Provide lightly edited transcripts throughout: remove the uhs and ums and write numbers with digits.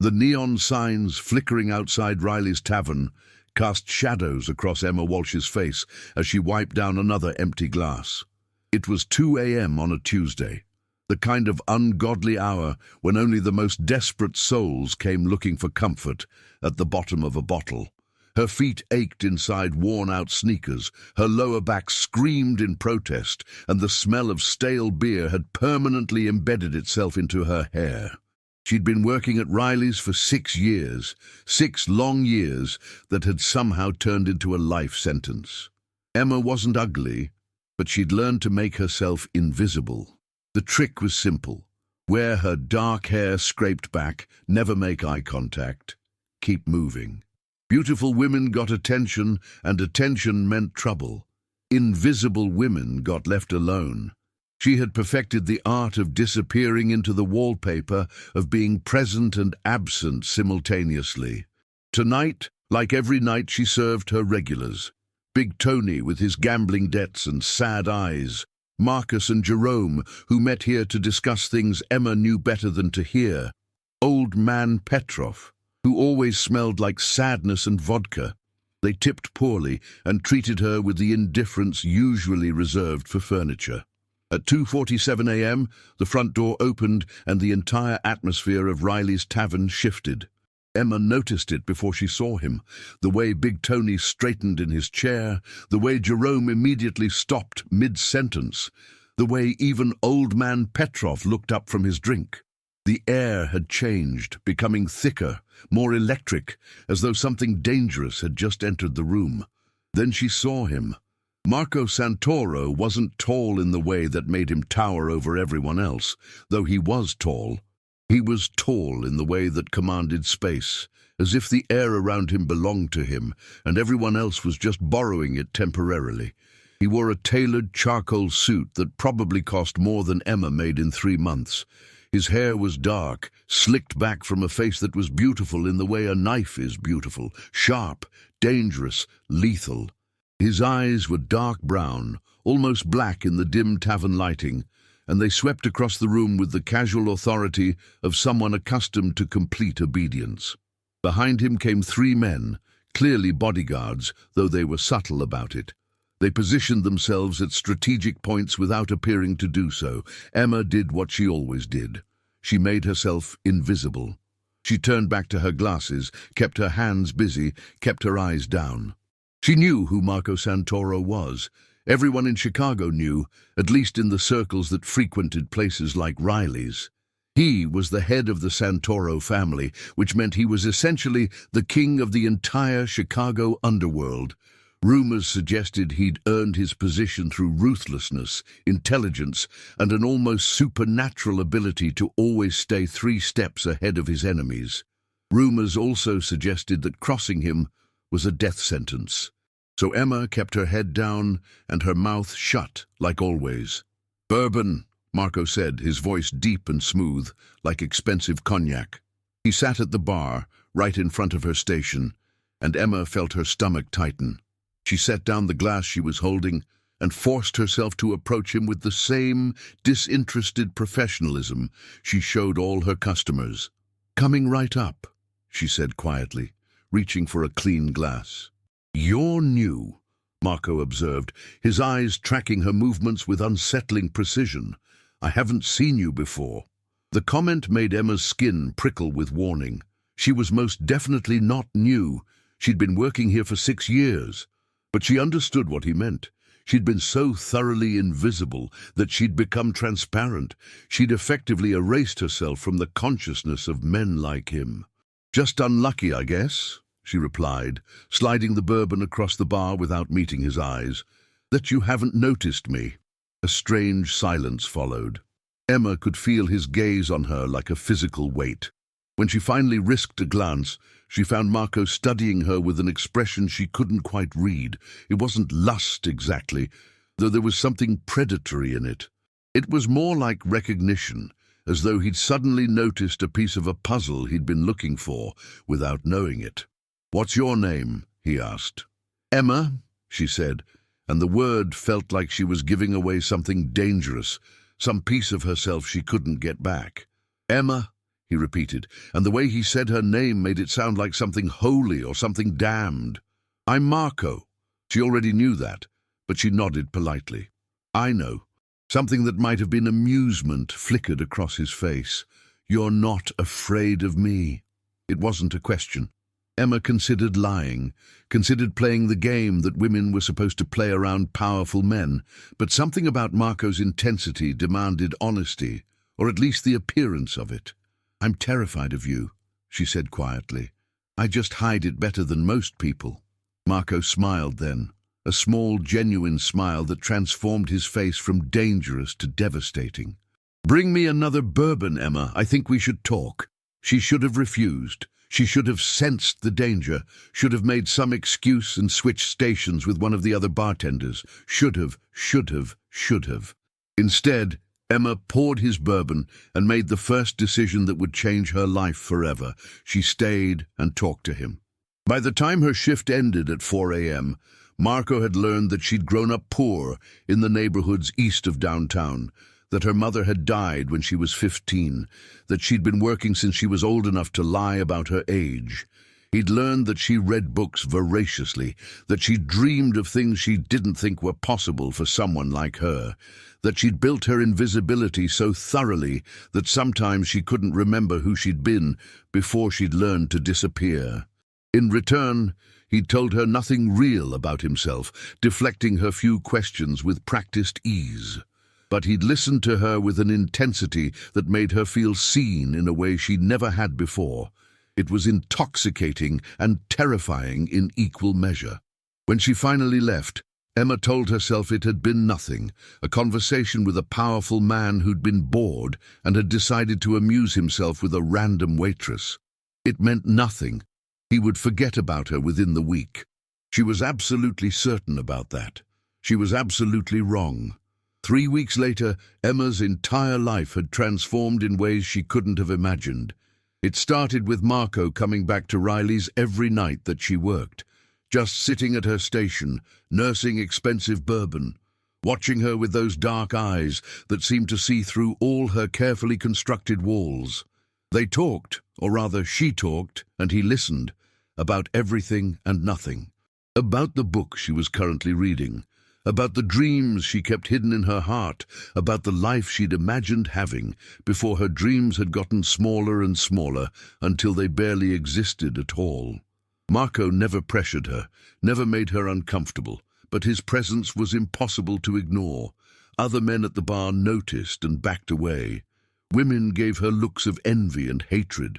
The neon signs flickering outside Riley's tavern cast shadows across Emma Walsh's face as she wiped down another empty glass. It was 2 a.m. on a Tuesday, the kind of ungodly hour when only the most desperate souls came looking for comfort at the bottom of a bottle. Her feet ached inside worn-out sneakers, her lower back screamed in protest, and the smell of stale beer had permanently embedded itself into her hair. She'd been working at Riley's for 6 years, 6 long years that had somehow turned into a life sentence. Emma wasn't ugly, but she'd learned to make herself invisible. The trick was simple. Wear her dark hair scraped back, never make eye contact, keep moving. Beautiful women got attention, and attention meant trouble. Invisible women got left alone. She had perfected the art of disappearing into the wallpaper, of being present and absent simultaneously. Tonight, like every night, she served her regulars. Big Tony with his gambling debts and sad eyes. Marcus and Jerome, who met here to discuss things Emma knew better than to hear. Old man Petrov, who always smelled like sadness and vodka. They tipped poorly and treated her with the indifference usually reserved for furniture. At 2:47 a.m., the front door opened and the entire atmosphere of Riley's tavern shifted. Emma noticed it before she saw him, the way Big Tony straightened in his chair, the way Jerome immediately stopped mid-sentence, the way even old man Petrov looked up from his drink. The air had changed, becoming thicker, more electric, as though something dangerous had just entered the room. Then she saw him. Marco Santoro wasn't tall in the way that made him tower over everyone else, though he was tall. He was tall in the way that commanded space, as if the air around him belonged to him, and everyone else was just borrowing it temporarily. He wore a tailored charcoal suit that probably cost more than Emma made in 3 months. His hair was dark, slicked back from a face that was beautiful in the way a knife is beautiful, sharp, dangerous, lethal. His eyes were dark brown, almost black in the dim tavern lighting, and they swept across the room with the casual authority of someone accustomed to complete obedience. Behind him came 3 men, clearly bodyguards, though they were subtle about it. They positioned themselves at strategic points without appearing to do so. Emma did what she always did. She made herself invisible. She turned back to her glasses, kept her hands busy, kept her eyes down. She knew who Marco Santoro was. Everyone in Chicago knew, at least in the circles that frequented places like Riley's. He was the head of the Santoro family, which meant he was essentially the king of the entire Chicago underworld. Rumors suggested he'd earned his position through ruthlessness, intelligence, and an almost supernatural ability to always stay 3 steps ahead of his enemies. Rumors also suggested that crossing him was a death sentence. So Emma kept her head down and her mouth shut, like always. "Bourbon," Marco said, his voice deep and smooth, like expensive cognac. He sat at the bar, right in front of her station, and Emma felt her stomach tighten. She set down the glass she was holding and forced herself to approach him with the same disinterested professionalism she showed all her customers. "Coming right up," she said quietly, reaching for a clean glass. "You're new," Marco observed, his eyes tracking her movements with unsettling precision. "I haven't seen you before." The comment made Emma's skin prickle with warning. She was most definitely not new. She'd been working here for 6 years. But she understood what he meant. She'd been so thoroughly invisible that she'd become transparent. She'd effectively erased herself from the consciousness of men like him. "Just unlucky, I guess," she replied, sliding the bourbon across the bar without meeting his eyes. "That you haven't noticed me." A strange silence followed. Emma could feel his gaze on her like a physical weight. When she finally risked a glance, she found Marco studying her with an expression she couldn't quite read. It wasn't lust exactly, though there was something predatory in it. It was more like recognition, as though he'd suddenly noticed a piece of a puzzle he'd been looking for without knowing it. "What's your name?" he asked. "Emma," she said, and the word felt like she was giving away something dangerous, some piece of herself she couldn't get back. "Emma," he repeated, and the way he said her name made it sound like something holy or something damned. I'm Marco. She already knew that, but she nodded politely. I know. Something that might have been amusement flickered across his face. You're not afraid of me. It wasn't a question. Emma considered lying, considered playing the game that women were supposed to play around powerful men, but something about Marco's intensity demanded honesty, or at least the appearance of it. I'm terrified of you, she said quietly. I just hide it better than most people. Marco smiled then, a small, genuine smile that transformed his face from dangerous to devastating. Bring me another bourbon, Emma. I think we should talk. She should have refused. She should have sensed the danger, should have made some excuse and switched stations with one of the other bartenders. Should have. Instead, Emma poured his bourbon and made the first decision that would change her life forever. She stayed and talked to him. By the time her shift ended at 4 a.m., Marco had learned that she'd grown up poor in the neighborhoods east of downtown, that her mother had died when she was 15, that she'd been working since she was old enough to lie about her age. He'd learned that she read books voraciously, that she dreamed of things she didn't think were possible for someone like her, that she'd built her invisibility so thoroughly that sometimes she couldn't remember who she'd been before she'd learned to disappear. In return, he'd told her nothing real about himself, deflecting her few questions with practiced ease. But he'd listened to her with an intensity that made her feel seen in a way she never had before. It was intoxicating and terrifying in equal measure. When she finally left, Emma told herself it had been nothing, a conversation with a powerful man who'd been bored and had decided to amuse himself with a random waitress. It meant nothing. He would forget about her within the week. She was absolutely certain about that. She was absolutely wrong. 3 weeks later, Emma's entire life had transformed in ways she couldn't have imagined. It started with Marco coming back to Riley's every night that she worked, just sitting at her station, nursing expensive bourbon, watching her with those dark eyes that seemed to see through all her carefully constructed walls. They talked, or rather she talked, and he listened, about everything and nothing. About the book she was currently reading, about the dreams she kept hidden in her heart, about the life she'd imagined having before her dreams had gotten smaller and smaller until they barely existed at all. Marco never pressured her, never made her uncomfortable, but his presence was impossible to ignore. Other men at the bar noticed and backed away. Women gave her looks of envy and hatred.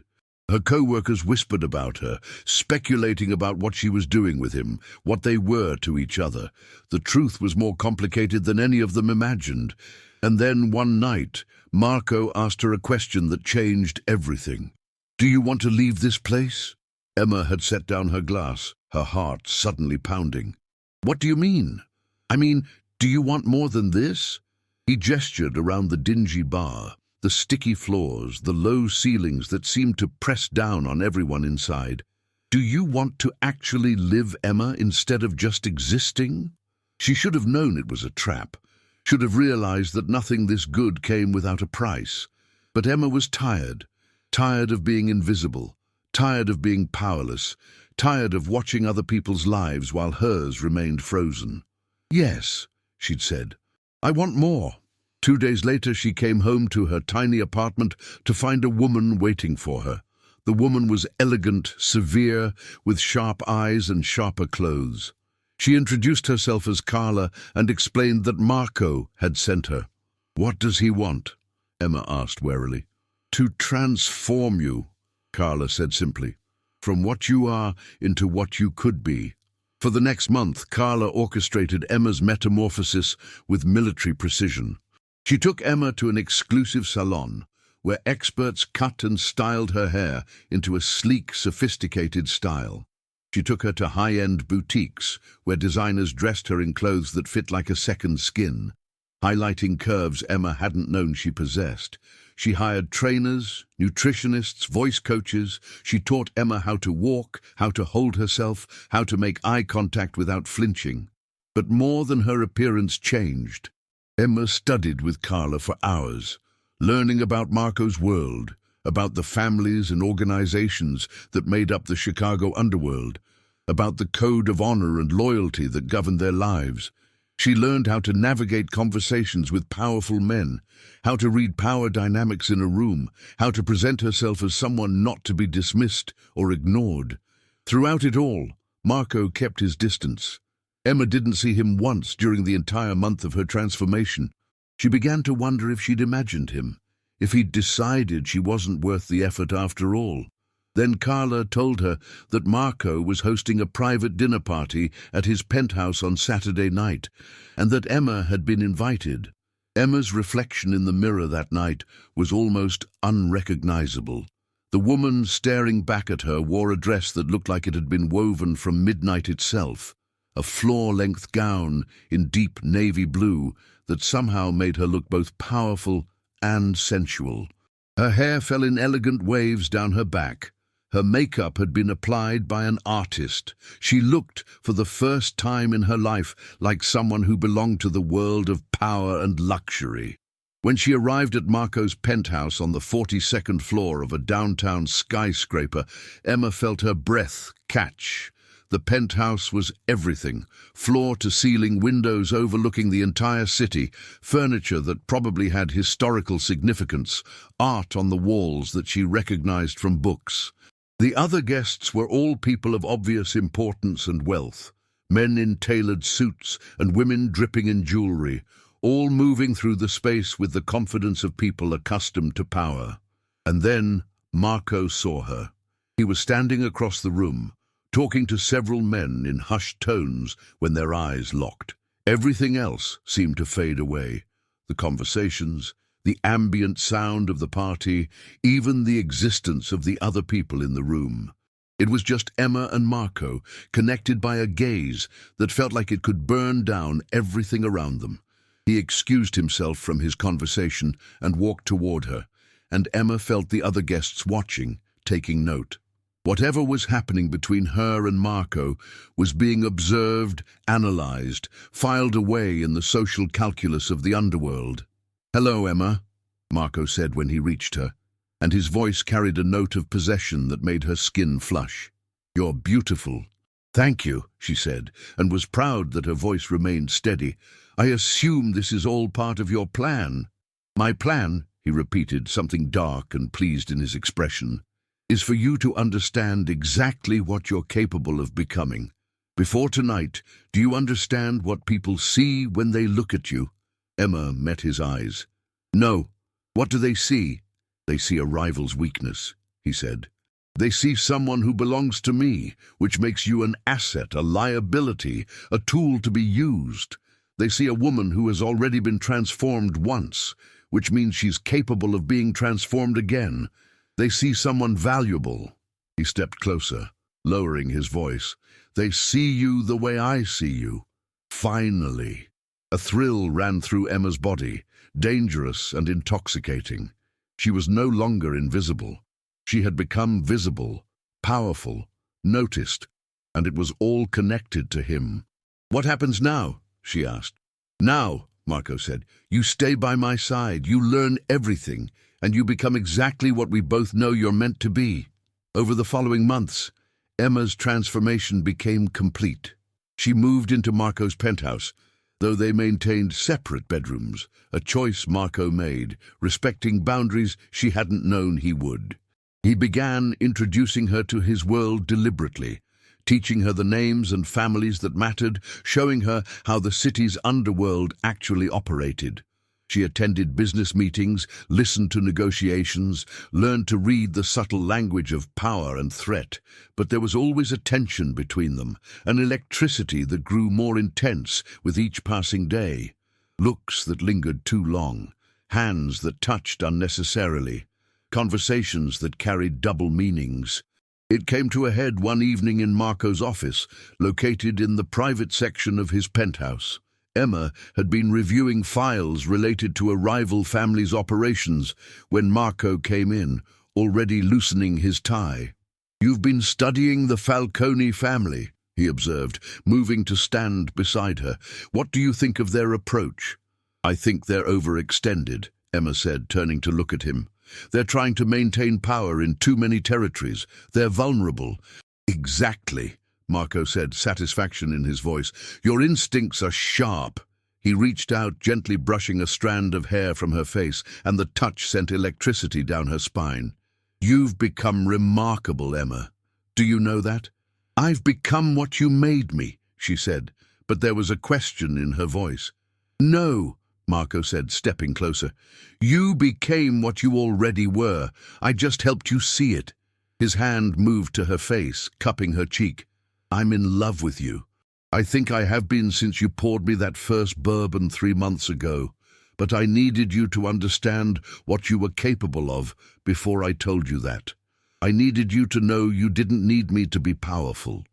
Her co-workers whispered about her, speculating about what she was doing with him, what they were to each other. The truth was more complicated than any of them imagined. And then one night, Marco asked her a question that changed everything. "Do you want to leave this place?" Emma had set down her glass, her heart suddenly pounding. "What do you mean? I mean, do you want more than this?" He gestured around the dingy bar, the sticky floors, the low ceilings that seemed to press down on everyone inside. "Do you want to actually live, Emma, instead of just existing?" She should have known it was a trap, should have realized that nothing this good came without a price. But Emma was tired, tired of being invisible, tired of being powerless, tired of watching other people's lives while hers remained frozen. "Yes," she'd said, "I want more." 2 days later, she came home to her tiny apartment to find a woman waiting for her. The woman was elegant, severe, with sharp eyes and sharper clothes. She introduced herself as Carla and explained that Marco had sent her. "What does he want?" Emma asked warily. "To transform you," Carla said simply, "from what you are into what you could be." For the next month, Carla orchestrated Emma's metamorphosis with military precision. She took Emma to an exclusive salon, where experts cut and styled her hair into a sleek, sophisticated style. She took her to high-end boutiques, where designers dressed her in clothes that fit like a second skin, highlighting curves Emma hadn't known she possessed. She hired trainers, nutritionists, voice coaches. She taught Emma how to walk, how to hold herself, how to make eye contact without flinching. But more than her appearance changed, Emma studied with Carla for hours, learning about Marco's world, about the families and organizations that made up the Chicago underworld, about the code of honor and loyalty that governed their lives. She learned how to navigate conversations with powerful men, how to read power dynamics in a room, how to present herself as someone not to be dismissed or ignored. Throughout it all, Marco kept his distance. Emma didn't see him once during the entire month of her transformation. She began to wonder if she'd imagined him, if he'd decided she wasn't worth the effort after all. Then Carla told her that Marco was hosting a private dinner party at his penthouse on Saturday night, and that Emma had been invited. Emma's reflection in the mirror that night was almost unrecognizable. The woman staring back at her wore a dress that looked like it had been woven from midnight itself, a floor-length gown in deep navy blue that somehow made her look both powerful and sensual. Her hair fell in elegant waves down her back. Her makeup had been applied by an artist. She looked, for the first time in her life, like someone who belonged to the world of power and luxury. When she arrived at Marco's penthouse on the 42nd floor of a downtown skyscraper, Emma felt her breath catch. The penthouse was everything, floor-to-ceiling windows overlooking the entire city, furniture that probably had historical significance, art on the walls that she recognized from books. The other guests were all people of obvious importance and wealth, men in tailored suits and women dripping in jewelry, all moving through the space with the confidence of people accustomed to power. And then Marco saw her. He was standing across the room, talking to several men in hushed tones when their eyes locked. Everything else seemed to fade away. The conversations, the ambient sound of the party, even the existence of the other people in the room. It was just Emma and Marco, connected by a gaze that felt like it could burn down everything around them. He excused himself from his conversation and walked toward her, and Emma felt the other guests watching, taking note. Whatever was happening between her and Marco was being observed, analyzed, filed away in the social calculus of the underworld. "Hello, Emma," Marco said when he reached her, and his voice carried a note of possession that made her skin flush. "You're beautiful." "Thank you," she said, and was proud that her voice remained steady. "I assume this is all part of your plan." "My plan," he repeated, something dark and pleased in his expression, "is for you to understand exactly what you're capable of becoming. Before tonight, do you understand what people see when they look at you?" Emma met his eyes. "No. What do they see?" "They see a rival's weakness," he said. "They see someone who belongs to me, which makes you an asset, a liability, a tool to be used. They see a woman who has already been transformed once, which means she's capable of being transformed again. They see someone valuable." He stepped closer, lowering his voice. "They see you the way I see you. Finally." A thrill ran through Emma's body, dangerous and intoxicating. She was no longer invisible. She had become visible, powerful, noticed, and it was all connected to him. "What happens now?" she asked. "Now," Marco said, "you stay by my side, you learn everything, and you become exactly what we both know you're meant to be." Over the following months, Emma's transformation became complete. She moved into Marco's penthouse, though they maintained separate bedrooms, a choice Marco made, respecting boundaries she hadn't known he would. He began introducing her to his world deliberately, teaching her the names and families that mattered, showing her how the city's underworld actually operated. She attended business meetings, listened to negotiations, learned to read the subtle language of power and threat, but there was always a tension between them, an electricity that grew more intense with each passing day. Looks that lingered too long, hands that touched unnecessarily, conversations that carried double meanings. It came to a head one evening in Marco's office, located in the private section of his penthouse. Emma had been reviewing files related to a rival family's operations when Marco came in, already loosening his tie. "You've been studying the Falcone family," he observed, moving to stand beside her. "What do you think of their approach?" "I think they're overextended," Emma said, turning to look at him. They're trying to maintain power in too many territories. They're vulnerable. Exactly, Marco said, satisfaction in his voice. Your instincts are sharp. He reached out, gently brushing a strand of hair from her face, and the touch sent electricity down her spine. You've become remarkable, Emma. Do you know that? I've become what you made me, she said, but there was a question in her voice. No, Marco said, stepping closer. You became what you already were. I just helped you see it. His hand moved to her face, cupping her cheek. I'm in love with you. I think I have been since you poured me that first bourbon 3 months ago, but I needed you to understand what you were capable of before I told you that. I needed you to know you didn't need me to be powerful.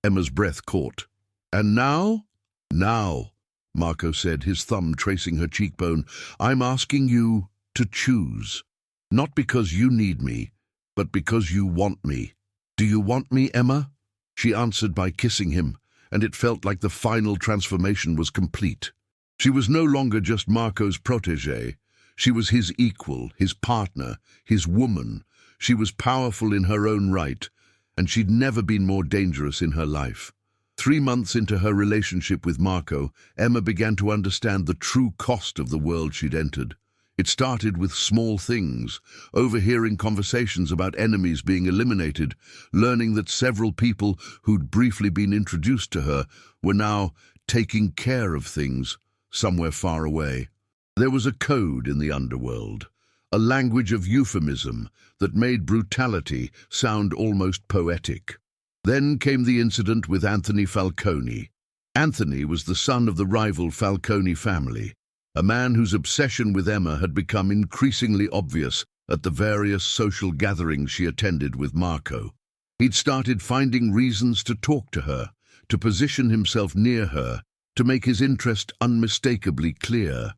Emma's breath caught. And now? Now, Marco said, his thumb tracing her cheekbone, I'm asking you to choose. Not because you need me, but because you want me. Do you want me, Emma? She answered by kissing him, and it felt like the final transformation was complete. She was no longer just Marco's protégée. She was his equal, his partner, his woman. She was powerful in her own right, and she'd never been more dangerous in her life. 3 months into her relationship with Marco, Emma began to understand the true cost of the world she'd entered. It started with small things, overhearing conversations about enemies being eliminated, learning that several people who'd briefly been introduced to her were now taking care of things somewhere far away. There was a code in the underworld, a language of euphemism that made brutality sound almost poetic. Then came the incident with Anthony Falcone. Anthony was the son of the rival Falcone family, a man whose obsession with Emma had become increasingly obvious at the various social gatherings she attended with Marco. He'd started finding reasons to talk to her, to position himself near her, to make his interest unmistakably clear.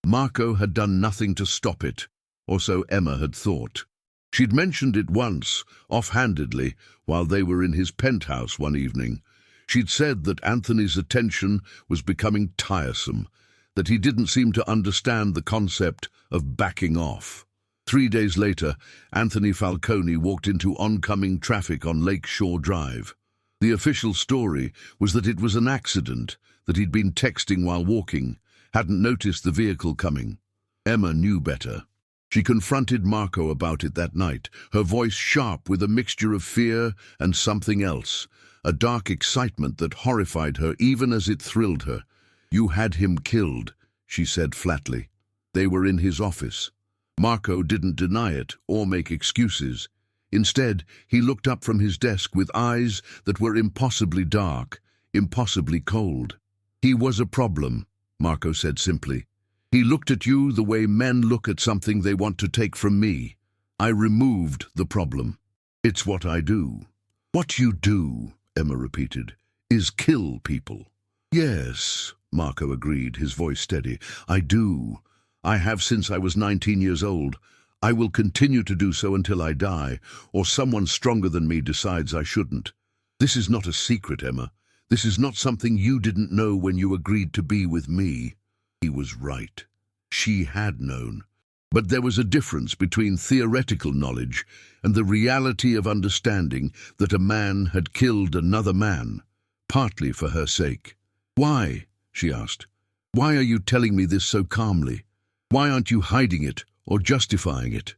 Marco had done nothing to stop it, or so Emma had thought. She'd mentioned it once, offhandedly, while they were in his penthouse one evening. She'd said that Anthony's attention was becoming tiresome, that he didn't seem to understand the concept of backing off. 3 days later, Anthony Falcone walked into oncoming traffic on Lake Shore Drive. The official story was that it was an accident, that he'd been texting while walking, hadn't noticed the vehicle coming. Emma knew better. She confronted Marco about it that night, her voice sharp with a mixture of fear and something else, a dark excitement that horrified her even as it thrilled her. You had him killed, she said flatly. They were in his office. Marco didn't deny it or make excuses. Instead, he looked up from his desk with eyes that were impossibly dark, impossibly cold. He was a problem, Marco said simply. He looked at you the way men look at something they want to take from me. I removed the problem. It's what I do. What you do, Emma repeated, is kill people. Yes, Marco agreed, his voice steady. I do. I have since I was 19 years old. I will continue to do so until I die, or someone stronger than me decides I shouldn't. This is not a secret, Emma. This is not something you didn't know when you agreed to be with me. He was right. She had known. But there was a difference between theoretical knowledge and the reality of understanding that a man had killed another man, partly for her sake. Why? She asked. Why are you telling me this so calmly? Why aren't you hiding it or justifying it?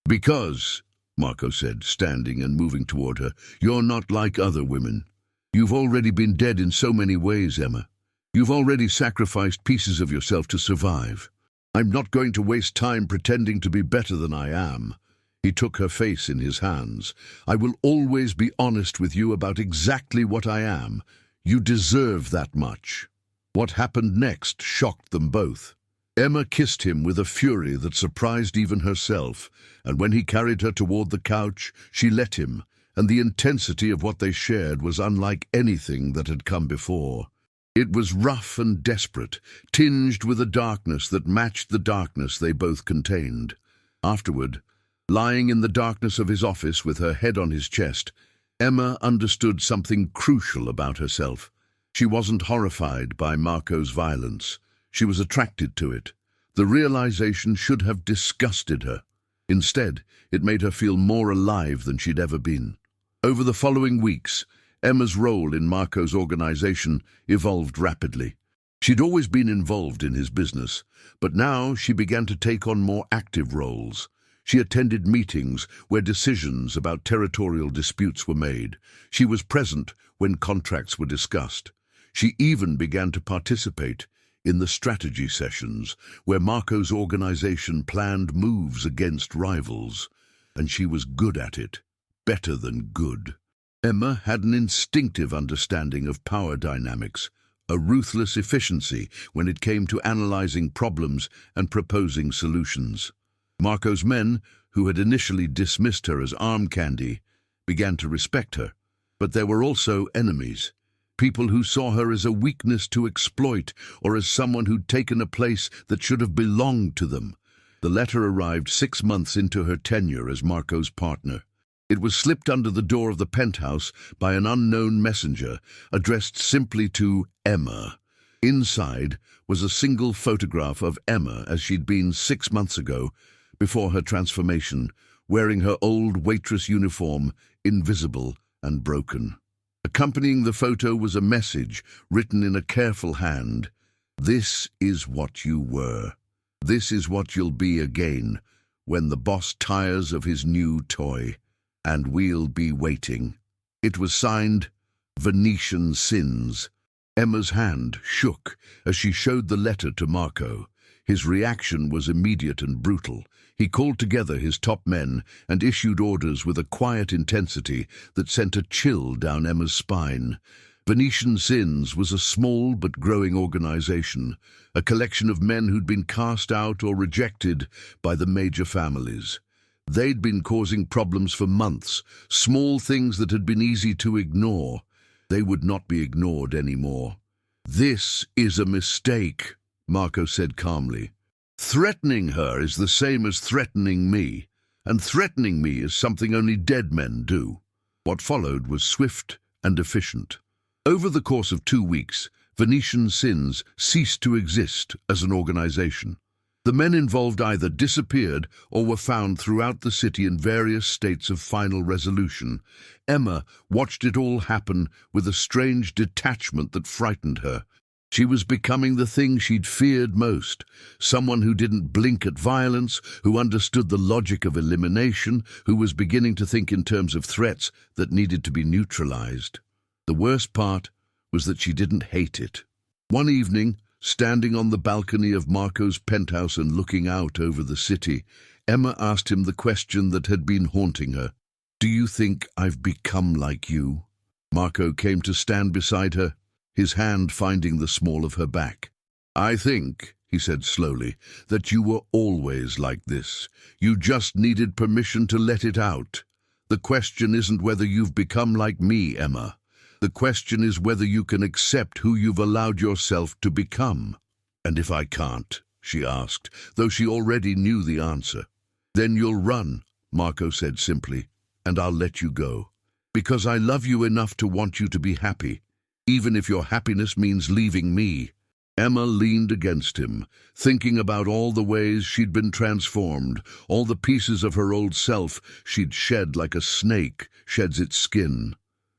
Because, Marco said, standing and moving toward her, you're not like other women. You've already been dead in so many ways, Emma. You've already sacrificed pieces of yourself to survive. I'm not going to waste time pretending to be better than I am. He took her face in his hands. I will always be honest with you about exactly what I am. You deserve that much. What happened next shocked them both. Emma kissed him with a fury that surprised even herself, and when he carried her toward the couch, she let him, and the intensity of what they shared was unlike anything that had come before. It was rough and desperate, tinged with a darkness that matched the darkness they both contained. Afterward, lying in the darkness of his office with her head on his chest, Emma understood something crucial about herself. She wasn't horrified by Marco's violence. She was attracted to it. The realization should have disgusted her. Instead, it made her feel more alive than she'd ever been. Over the following weeks, Emma's role in Marco's organization evolved rapidly. She'd always been involved in his business, but now she began to take on more active roles. She attended meetings where decisions about territorial disputes were made. She was present when contracts were discussed. She even began to participate in the strategy sessions where Marco's organization planned moves against rivals, and she was good at it, better than good. Emma had an instinctive understanding of power dynamics, a ruthless efficiency when it came to analyzing problems and proposing solutions. Marco's men, who had initially dismissed her as arm candy, began to respect her. But there were also enemies, people who saw her as a weakness to exploit or as someone who'd taken a place that should have belonged to them. The letter arrived 6 months into her tenure as Marco's partner. It was slipped under the door of the penthouse by an unknown messenger, addressed simply to Emma. Inside was a single photograph of Emma as she'd been 6 months ago, before her transformation, wearing her old waitress uniform, invisible and broken. Accompanying the photo was a message written in a careful hand. "This is what you were. This is what you'll be again when the boss tires of his new toy. And we'll be waiting." It was signed, "Venetian Sins." Emma's hand shook as she showed the letter to Marco. His reaction was immediate and brutal. He called together his top men and issued orders with a quiet intensity that sent a chill down Emma's spine. Venetian Sins was a small but growing organization, a collection of men who'd been cast out or rejected by the major families. They'd been causing problems for months, small things that had been easy to ignore. They would not be ignored anymore. "This is a mistake," Marco said calmly. "Threatening her is the same as threatening me, and threatening me is something only dead men do." What followed was swift and efficient. Over the course of 2 weeks, Venetian Sins ceased to exist as an organization. The men involved either disappeared or were found throughout the city in various states of final resolution. Emma watched it all happen with a strange detachment that frightened her. She was becoming the thing she'd feared most, someone who didn't blink at violence, who understood the logic of elimination, who was beginning to think in terms of threats that needed to be neutralized. The worst part was that she didn't hate it. One evening, standing on the balcony of Marco's penthouse and looking out over the city, Emma asked him the question that had been haunting her. "Do you think I've become like you?" Marco came to stand beside her, his hand finding the small of her back. "I think," he said slowly, "that you were always like this. You just needed permission to let it out. The question isn't whether you've become like me, Emma. The question is whether you can accept who you've allowed yourself to become." "And if I can't?" she asked, though she already knew the answer. "Then you'll run," Marco said simply, "and I'll let you go. Because I love you enough to want you to be happy, even if your happiness means leaving me." Emma leaned against him, thinking about all the ways she'd been transformed, all the pieces of her old self she'd shed like a snake sheds its skin.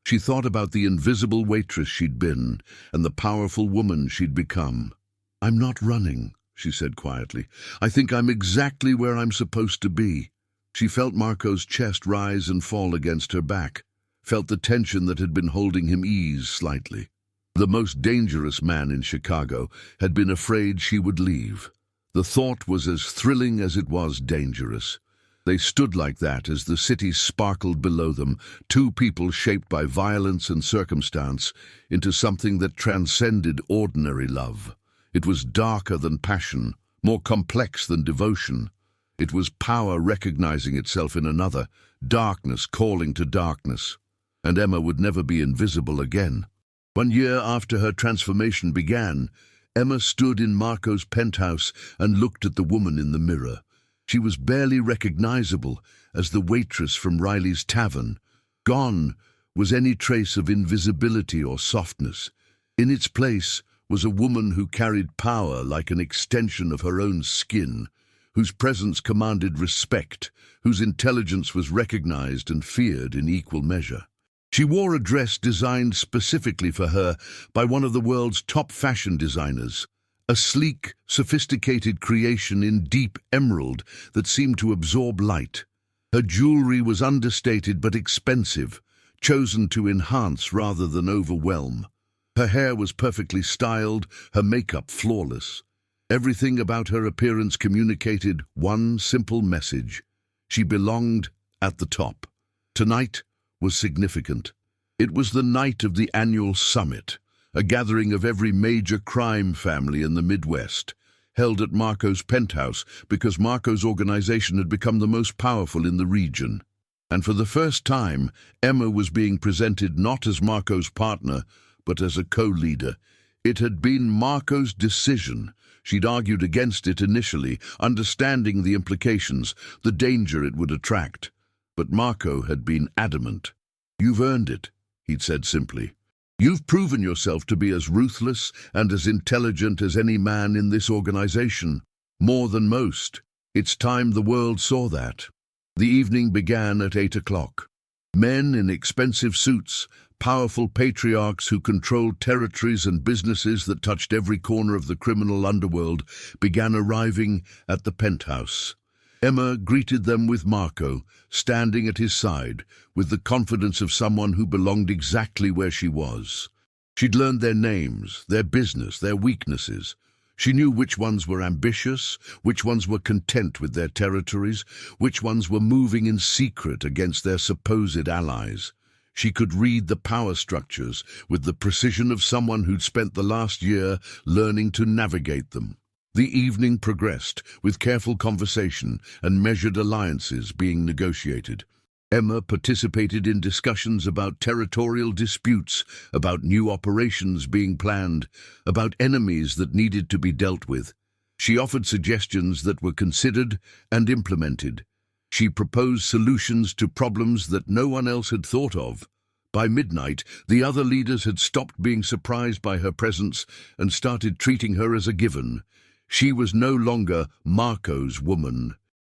She thought about the invisible waitress she'd been and the powerful woman she'd become. "I'm not running," she said quietly. "I think I'm exactly where I'm supposed to be." She felt Marco's chest rise and fall against her back, felt the tension that had been holding him ease slightly. The most dangerous man in Chicago had been afraid she would leave. The thought was as thrilling as it was dangerous. They stood like that as the city sparkled below them, two people shaped by violence and circumstance into something that transcended ordinary love. It was darker than passion, more complex than devotion. It was power recognizing itself in another, darkness calling to darkness. And Emma would never be invisible again. 1 year after her transformation began, Emma stood in Marco's penthouse and looked at the woman in the mirror. She was barely recognizable as the waitress from Riley's tavern. Gone was any trace of invisibility or softness. In its place was a woman who carried power like an extension of her own skin, whose presence commanded respect, whose intelligence was recognized and feared in equal measure. She wore a dress designed specifically for her by one of the world's top fashion designers, a sleek, sophisticated creation in deep emerald that seemed to absorb light. Her jewelry was understated but expensive, chosen to enhance rather than overwhelm. Her hair was perfectly styled, her makeup flawless. Everything about her appearance communicated one simple message: she belonged at the top. Tonight was significant. It was the night of the annual summit, a gathering of every major crime family in the Midwest, held at Marco's penthouse because Marco's organization had become the most powerful in the region. And for the first time, Emma was being presented not as Marco's partner, but as a co-leader. It had been Marco's decision. She'd argued against it initially, understanding the implications, the danger it would attract. But Marco had been adamant. "You've earned it," he'd said simply. "You've proven yourself to be as ruthless and as intelligent as any man in this organization. More than most. It's time the world saw that." The evening began at 8 o'clock. Men in expensive suits, powerful patriarchs who controlled territories and businesses that touched every corner of the criminal underworld, began arriving at the penthouse. Emma greeted them with Marco, standing at his side, with the confidence of someone who belonged exactly where she was. She'd learned their names, their business, their weaknesses. She knew which ones were ambitious, which ones were content with their territories, which ones were moving in secret against their supposed allies. She could read the power structures with the precision of someone who'd spent the last year learning to navigate them. The evening progressed, with careful conversation and measured alliances being negotiated. Emma participated in discussions about territorial disputes, about new operations being planned, about enemies that needed to be dealt with. She offered suggestions that were considered and implemented. She proposed solutions to problems that no one else had thought of. By midnight, the other leaders had stopped being surprised by her presence and started treating her as a given. She was no longer Marco's woman.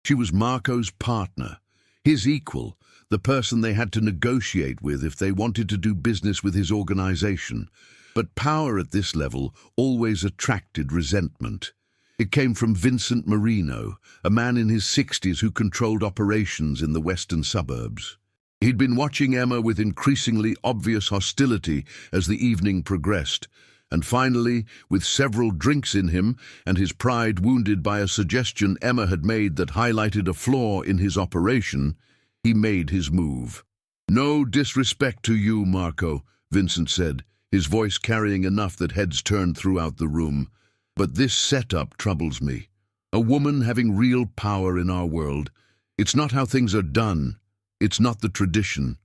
She was Marco's partner, his equal, the person they had to negotiate with if they wanted to do business with his organization. But power at this level always attracted resentment. It came from Vincent Marino, a man in his 60s who controlled operations in the western suburbs. He'd been watching Emma with increasingly obvious hostility as the evening progressed, and finally, with several drinks in him and his pride wounded by a suggestion Emma had made that highlighted a flaw in his operation, he made his move. "No disrespect to you, Marco," Vincent said, his voice carrying enough that heads turned throughout the room. "But this setup troubles me. A woman having real power in our world. It's not how things are done. It's not the tradition.